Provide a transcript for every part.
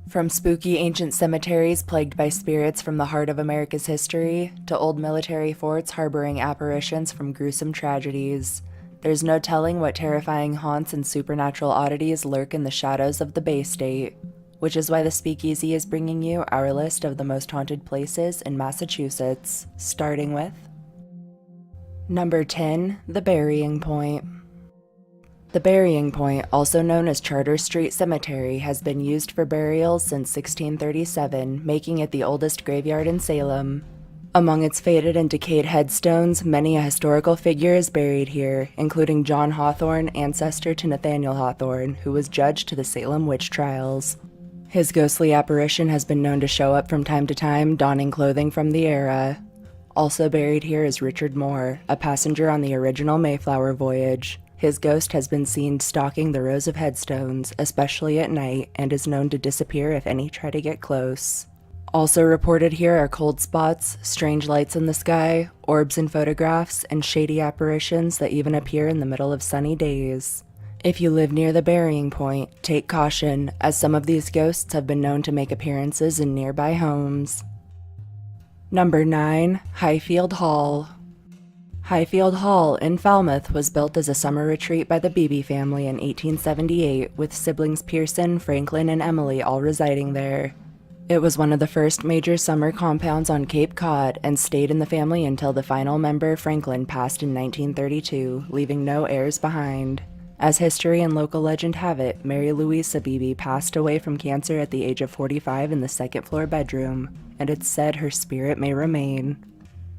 From spooky ancient cemeteries plagued by spirits from the heart of America's history, to old military forts harboring apparitions from gruesome tragedies, there's no telling what terrifying haunts and supernatural oddities lurk in the shadows of the Bay State, which is why the Speakeasy is bringing you our list of the most haunted places in Massachusetts, starting with Number 10, The Burying Point. The Burying Point, also known as Charter Street Cemetery, has been used for burials since 1637, making it the oldest graveyard in Salem. Among its faded and decayed headstones, many a historical figure is buried here, including John Hawthorne, ancestor to Nathaniel Hawthorne, who was judge to the Salem witch trials. His ghostly apparition has been known to show up from time to time, donning clothing from the era. Also buried here is Richard Moore, a passenger on the original Mayflower voyage. His ghost has been seen stalking the rows of headstones, especially at night, and is known to disappear if any try to get close. Also reported here are cold spots, strange lights in the sky, orbs in photographs, and shady apparitions that even appear in the middle of sunny days. If you live near the burying point, take caution, as some of these ghosts have been known to make appearances in nearby homes. Number 9, Highfield Hall. Highfield Hall in Falmouth was built as a summer retreat by the Beebe family in 1878, with siblings Pearson, Franklin, and Emily all residing there. It was one of the first major summer compounds on Cape Cod and stayed in the family until the final member, Franklin, passed in 1932, leaving no heirs behind. As history and local legend have it, Mary Louisa Beebe passed away from cancer at the age of 45 in the second-floor bedroom, and it's said her spirit may remain.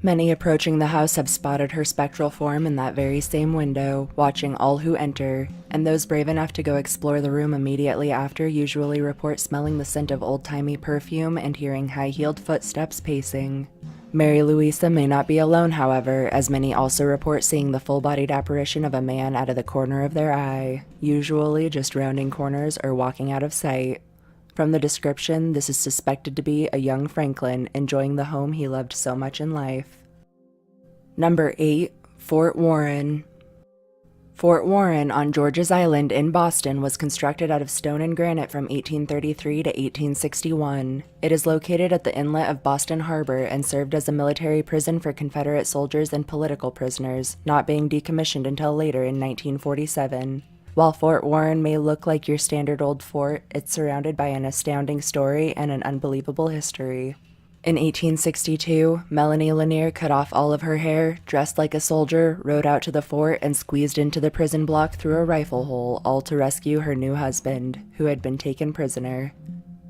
Many approaching the house have spotted her spectral form in that very same window, watching all who enter, and those brave enough to go explore the room immediately after usually report smelling the scent of old-timey perfume and hearing high-heeled footsteps pacing. Mary Louisa may not be alone, however, as many also report seeing the full-bodied apparition of a man out of the corner of their eye, usually just rounding corners or walking out of sight. From the description, this is suspected to be a young Franklin enjoying the home he loved so much in life. Number 8, Fort Warren. Fort Warren on George's Island in Boston was constructed out of stone and granite from 1833 to 1861. It is located at the inlet of Boston Harbor and served as a military prison for Confederate soldiers and political prisoners, not being decommissioned until later in 1947. While Fort Warren may look like your standard old fort, it's surrounded by an astounding story and an unbelievable history. In 1862, Melanie Lanier cut off all of her hair, dressed like a soldier, rode out to the fort, and squeezed into the prison block through a rifle hole, all to rescue her new husband, who had been taken prisoner.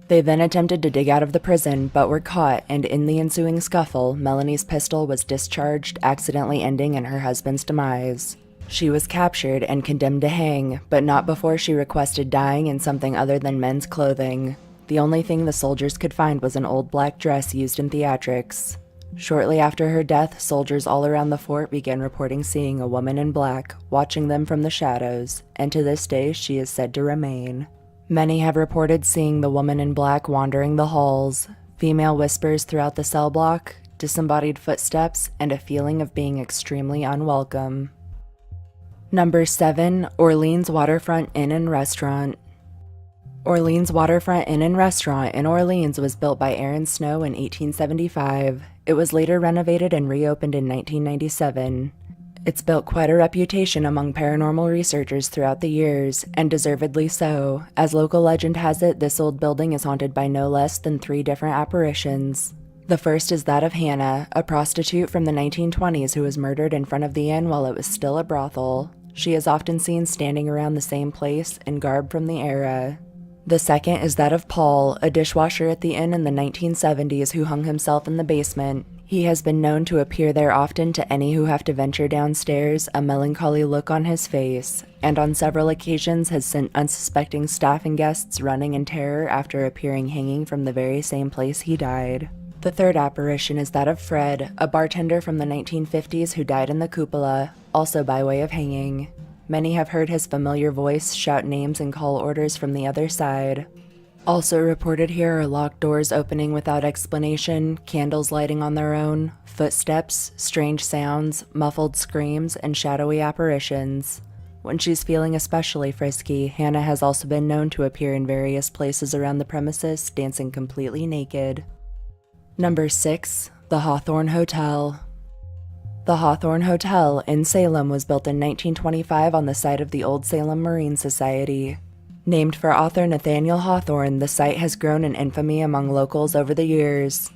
They then attempted to dig out of the prison, but were caught, and in the ensuing scuffle, Melanie's pistol was discharged, accidentally ending in her husband's demise. She was captured and condemned to hang, but not before she requested dying in something other than men's clothing. The only thing the soldiers could find was an old black dress used in theatrics. Shortly after her death, soldiers all around the fort began reporting seeing a woman in black, watching them from the shadows, and to this day she is said to remain. Many have reported seeing the woman in black wandering the halls, female whispers throughout the cell block, disembodied footsteps, and a feeling of being extremely unwelcome. Number 7, Orleans Waterfront Inn and Restaurant. Orleans Waterfront Inn and Restaurant in Orleans was built by Aaron Snow in 1875. It was later renovated and reopened in 1997. It's built quite a reputation among paranormal researchers throughout the years, and deservedly so. As local legend has it, this old building is haunted by no less than 3 different apparitions. The first is that of Hannah, a prostitute from the 1920s who was murdered in front of the inn while it was still a brothel. She is often seen standing around the same place in garb from the era. The second is that of Paul, a dishwasher at the inn in the 1970s who hung himself in the basement. He has been known to appear there often to any who have to venture downstairs, a melancholy look on his face, and on several occasions has sent unsuspecting staff and guests running in terror after appearing hanging from the very same place he died. The third apparition is that of Fred, a bartender from the 1950s who died in the cupola, also by way of hanging. Many have heard his familiar voice shout names and call orders from the other side. Also reported here are locked doors opening without explanation, candles lighting on their own, footsteps, strange sounds, muffled screams, and shadowy apparitions. When she's feeling especially frisky, Hannah has also been known to appear in various places around the premises, dancing completely naked. Number 6. The Hawthorne Hotel. The Hawthorne Hotel in Salem was built in 1925 on the site of the Old Salem Marine Society. Named for author Nathaniel Hawthorne, the site has grown in infamy among locals over the years.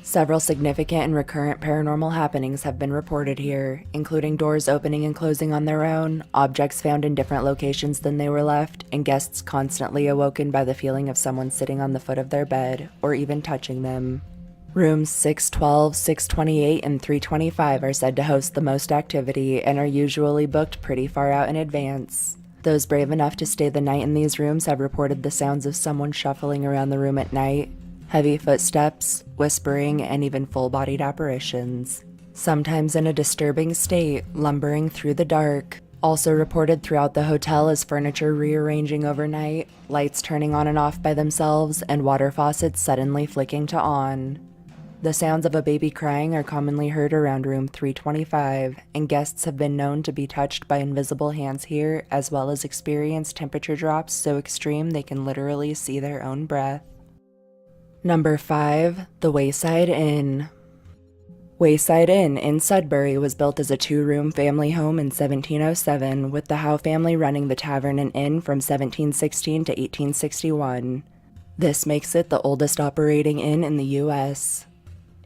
Several significant and recurrent paranormal happenings have been reported here, including doors opening and closing on their own, objects found in different locations than they were left, and guests constantly awoken by the feeling of someone sitting on the foot of their bed, or even touching them. Rooms 612, 628, and 325 are said to host the most activity and are usually booked pretty far out in advance. Those brave enough to stay the night in these rooms have reported the sounds of someone shuffling around the room at night, heavy footsteps, whispering, and even full-bodied apparitions. Sometimes in a disturbing state, lumbering through the dark. Also reported throughout the hotel is furniture rearranging overnight, lights turning on and off by themselves, and water faucets suddenly flicking to on. The sounds of a baby crying are commonly heard around room 325, and guests have been known to be touched by invisible hands here, as well as experience temperature drops so extreme they can literally see their own breath. Number 5. The Wayside Inn. Wayside Inn in Sudbury was built as a 2-room family home in 1707, with the Howe family running the tavern and inn from 1716 to 1861. This makes it the oldest operating inn in the U.S.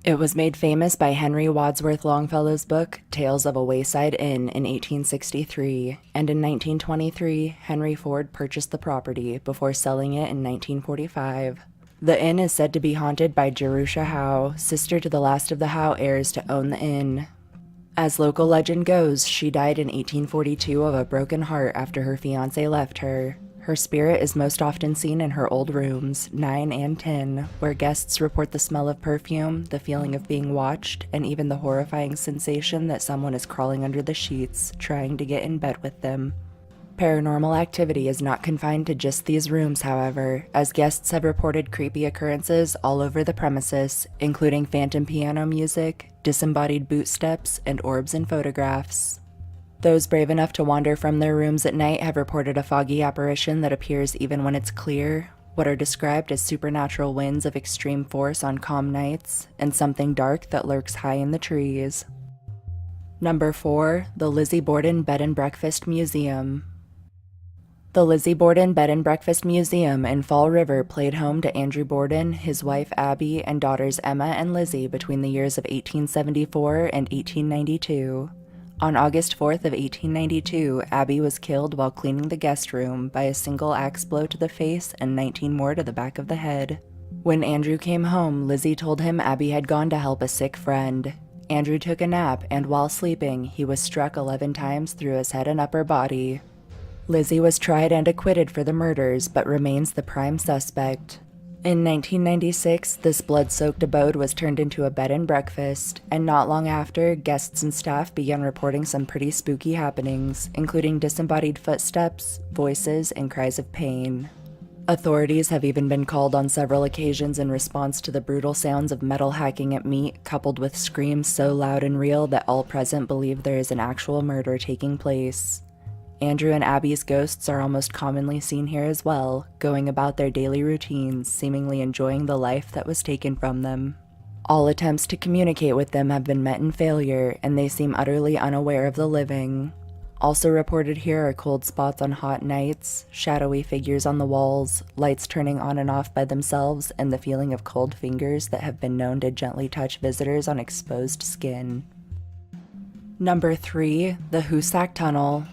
It was made famous by Henry Wadsworth Longfellow's book, Tales of a Wayside Inn, in 1863, and in 1923, Henry Ford purchased the property before selling it in 1945. The inn is said to be haunted by Jerusha Howe, sister to the last of the Howe heirs to own the inn. As local legend goes, she died in 1842 of a broken heart after her fiancé left her. Her spirit is most often seen in her old rooms, 9 and 10, where guests report the smell of perfume, the feeling of being watched, and even the horrifying sensation that someone is crawling under the sheets, trying to get in bed with them. Paranormal activity is not confined to just these rooms, however, as guests have reported creepy occurrences all over the premises, including phantom piano music, disembodied boot steps, and orbs in photographs. Those brave enough to wander from their rooms at night have reported a foggy apparition that appears even when it's clear, what are described as supernatural winds of extreme force on calm nights, and something dark that lurks high in the trees. Number 4. The Lizzie Borden Bed and Breakfast Museum. The Lizzie Borden Bed and Breakfast Museum in Fall River played home to Andrew Borden, his wife Abby, and daughters Emma and Lizzie between the years of 1874 and 1892. On August 4th of 1892, Abby was killed while cleaning the guest room by a single axe blow to the face and 19 more to the back of the head. When Andrew came home, Lizzie told him Abby had gone to help a sick friend. Andrew took a nap, and while sleeping, he was struck 11 times through his head and upper body. Lizzie was tried and acquitted for the murders, but remains the prime suspect. In 1996, this blood-soaked abode was turned into a bed and breakfast, and not long after, guests and staff began reporting some pretty spooky happenings, including disembodied footsteps, voices, and cries of pain. Authorities have even been called on several occasions in response to the brutal sounds of metal hacking at meat, coupled with screams so loud and real that all present believe there is an actual murder taking place. Andrew and Abby's ghosts are almost commonly seen here as well, going about their daily routines, seemingly enjoying the life that was taken from them. All attempts to communicate with them have been met in failure, and they seem utterly unaware of the living. Also reported here are cold spots on hot nights, shadowy figures on the walls, lights turning on and off by themselves, and the feeling of cold fingers that have been known to gently touch visitors on exposed skin. Number 3. The Hoosac Tunnel.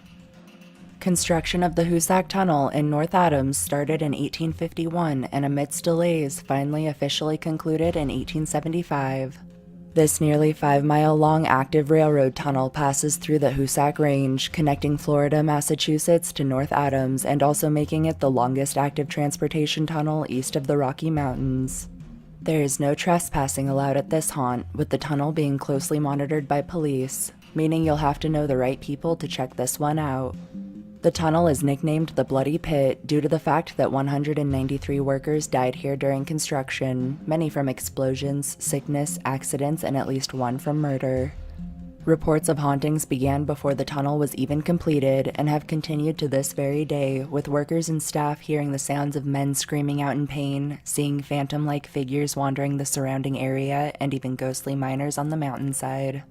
Construction of the Hoosac Tunnel in North Adams started in 1851 and amidst delays finally officially concluded in 1875. This nearly 5-mile-long active railroad tunnel passes through the Hoosac Range, connecting Florida, Massachusetts to North Adams and also making it the longest active transportation tunnel east of the Rocky Mountains. There is no trespassing allowed at this haunt, with the tunnel being closely monitored by police, meaning you'll have to know the right people to check this one out. The tunnel is nicknamed the Bloody Pit due to the fact that 193 workers died here during construction, many from explosions, sickness, accidents, and at least one from murder. Reports of hauntings began before the tunnel was even completed and have continued to this very day, with workers and staff hearing the sounds of men screaming out in pain, seeing phantom-like figures wandering the surrounding area, and even ghostly miners on the mountainside.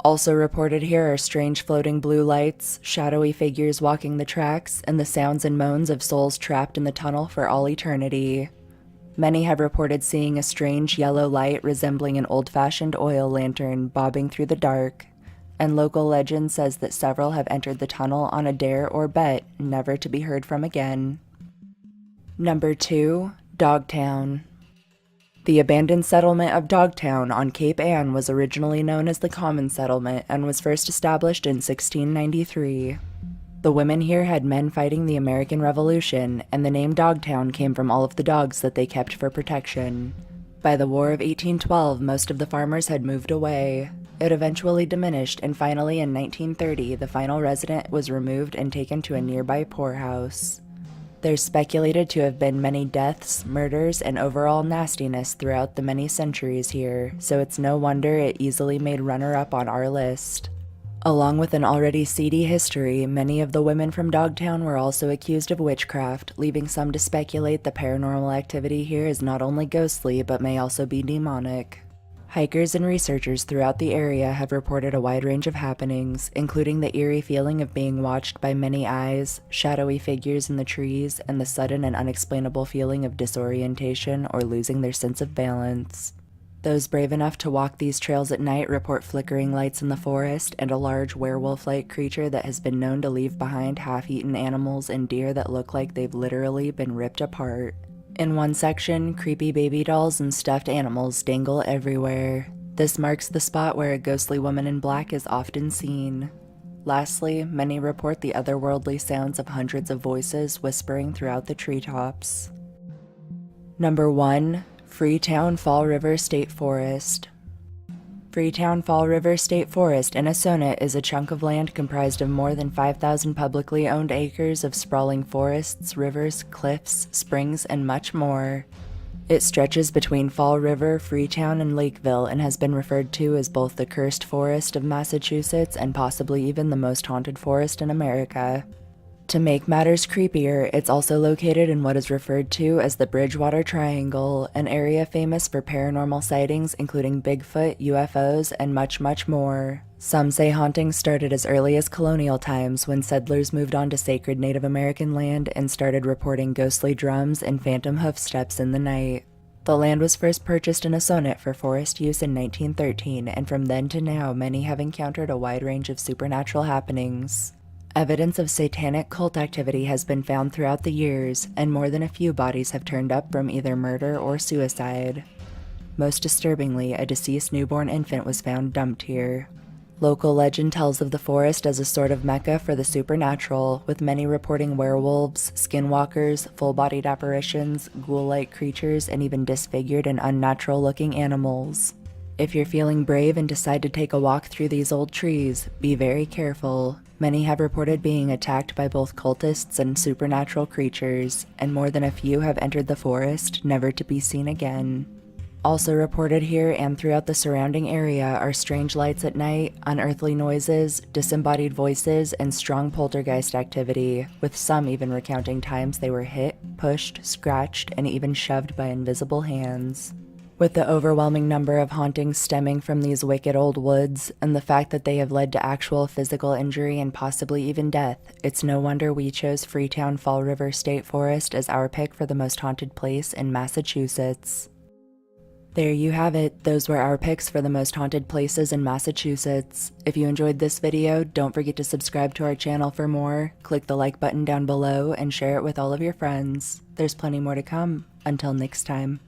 Also reported here are strange floating blue lights, shadowy figures walking the tracks, and the sounds and moans of souls trapped in the tunnel for all eternity. Many have reported seeing a strange yellow light resembling an old-fashioned oil lantern bobbing through the dark, and local legend says that several have entered the tunnel on a dare or bet, never to be heard from again. Number 2. Dogtown. The abandoned settlement of Dogtown on Cape Ann was originally known as the Common Settlement and was first established in 1693. The women here had men fighting the American Revolution, and the name Dogtown came from all of the dogs that they kept for protection. By the War of 1812, most of the farmers had moved away. It eventually diminished, and finally in 1930, the final resident was removed and taken to a nearby poorhouse. There's speculated to have been many deaths, murders, and overall nastiness throughout the many centuries here, so it's no wonder it easily made runner-up on our list. Along with an already seedy history, many of the women from Dogtown were also accused of witchcraft, leaving some to speculate the paranormal activity here is not only ghostly but may also be demonic. Hikers and researchers throughout the area have reported a wide range of happenings, including the eerie feeling of being watched by many eyes, shadowy figures in the trees, and the sudden and unexplainable feeling of disorientation or losing their sense of balance. Those brave enough to walk these trails at night report flickering lights in the forest and a large werewolf-like creature that has been known to leave behind half-eaten animals and deer that look like they've literally been ripped apart. In one section, creepy baby dolls and stuffed animals dangle everywhere. This marks the spot where a ghostly woman in black is often seen. Lastly, many report the otherworldly sounds of hundreds of voices whispering throughout the treetops. Number 1. Freetown Fall River State Forest. Freetown Fall River State Forest in Assonet is a chunk of land comprised of more than 5,000 publicly owned acres of sprawling forests, rivers, cliffs, springs, and much more. It stretches between Fall River, Freetown, and Lakeville and has been referred to as both the cursed forest of Massachusetts and possibly even the most haunted forest in America. To make matters creepier, it's also located in what is referred to as the Bridgewater Triangle, an area famous for paranormal sightings including Bigfoot, UFOs, and much, much more. Some say hauntings started as early as colonial times when settlers moved onto sacred Native American land and started reporting ghostly drums and phantom hoofsteps in the night. The land was first purchased in Assonet for forest use in 1913, and from then to now, many have encountered a wide range of supernatural happenings. Evidence of satanic cult activity has been found throughout the years, and more than a few bodies have turned up from either murder or suicide. Most disturbingly, a deceased newborn infant was found dumped here. Local legend tells of the forest as a sort of mecca for the supernatural, with many reporting werewolves, skinwalkers, full-bodied apparitions, ghoul-like creatures, and even disfigured and unnatural-looking animals. If you're feeling brave and decide to take a walk through these old trees, be very careful. Many have reported being attacked by both cultists and supernatural creatures, and more than a few have entered the forest, never to be seen again. Also reported here and throughout the surrounding area are strange lights at night, unearthly noises, disembodied voices, and strong poltergeist activity, with some even recounting times they were hit, pushed, scratched, and even shoved by invisible hands. With the overwhelming number of hauntings stemming from these wicked old woods, and the fact that they have led to actual physical injury and possibly even death, it's no wonder we chose Freetown Fall River State Forest as our pick for the most haunted place in Massachusetts. There you have it, those were our picks for the most haunted places in Massachusetts. If you enjoyed this video, don't forget to subscribe to our channel for more, click the like button down below, and share it with all of your friends. There's plenty more to come. Until next time.